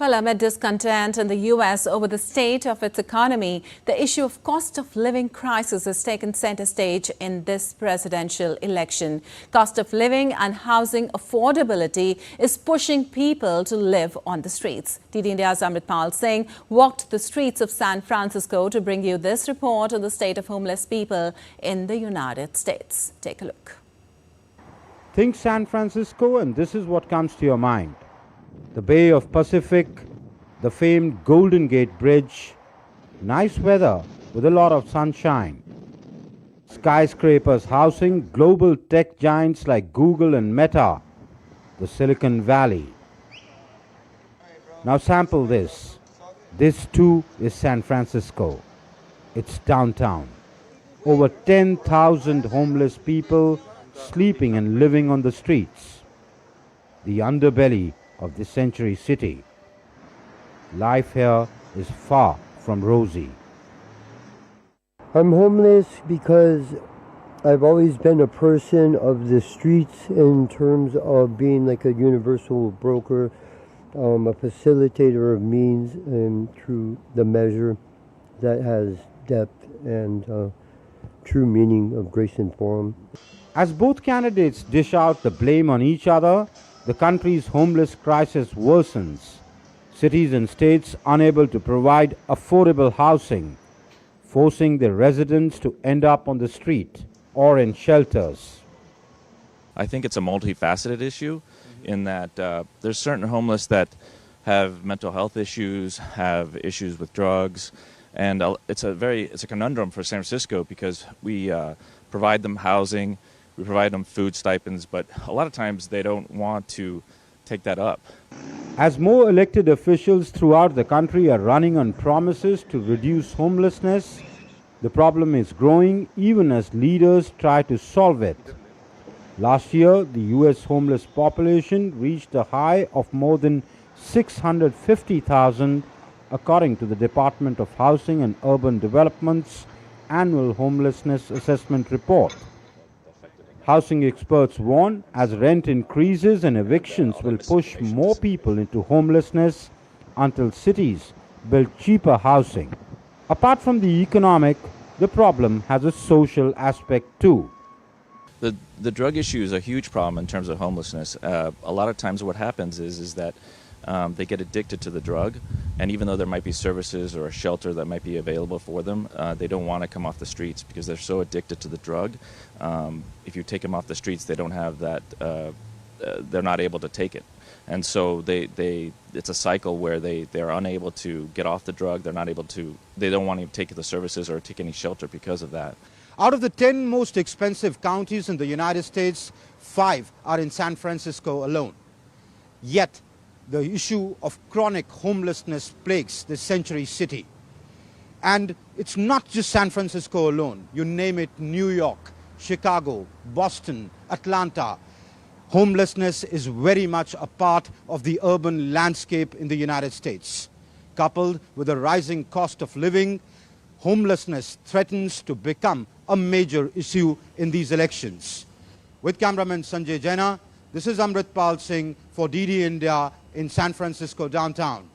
Well, amid discontent in the U.S. over the state of its economy, the issue of cost of living crisis has taken center stage in this presidential election. Cost of living and housing affordability is pushing people to live on the streets. DD India's Amritpal Singh walked the streets of San Francisco to bring you this report on the state of homeless people in the United States. Take a look. Think San Francisco and this is what comes to your mind. The Bay of Pacific, the famed Golden Gate Bridge, nice weather with a lot of sunshine. Skyscrapers housing global tech giants like Google and Meta, the Silicon Valley. Now sample this. This too is San Francisco. It's downtown. Over 10,000 homeless people sleeping and living on the streets. The underbelly of the Century City. Life here is far from rosy. I'm homeless because I've always been a person of the streets in terms of being like a universal broker, a facilitator of means and through the measure that has depth and true meaning of grace and form. As both candidates dish out the blame on each other, the country's homeless crisis worsens. Cities and states unable to provide affordable housing, forcing their residents to end up on the street or in shelters. I think it's a multifaceted issue in that there's certain homeless that have mental health issues, have issues with drugs, and it's a conundrum for San Francisco because we provide them housing, we provide them food stipends, but a lot of times they don't want to take that up. As more elected officials throughout the country are running on promises to reduce homelessness, the problem is growing even as leaders try to solve it. Last year, the U.S. homeless population reached a high of more than 650,000, according to the Department of Housing and Urban Development's annual homelessness assessment report. Housing experts warn as rent increases and evictions will push more people into homelessness until cities build cheaper housing. Apart from the economic, the problem has a social aspect too. The drug issue is a huge problem in terms of homelessness. A lot of times what happens is that they get addicted to the drug, and even though there might be services or a shelter that might be available for them, they don't want to come off the streets because they're so addicted to the drug. If you take them off the streets, they don't have that, they're not able to take it. And so it's a cycle where they're unable to get off the drug, they don't want to take the services or take any shelter because of that. Out of the 10 most expensive counties in the United States, 5 are in San Francisco alone. Yet, the issue of chronic homelessness plagues the Century City. And it's not just San Francisco alone. You name it, New York, Chicago, Boston, Atlanta. Homelessness is very much a part of the urban landscape in the United States. Coupled with a rising cost of living, homelessness threatens to become a major issue in these elections. With cameraman Sanjay Jaina, this is Amritpal Singh for DD India in San Francisco downtown.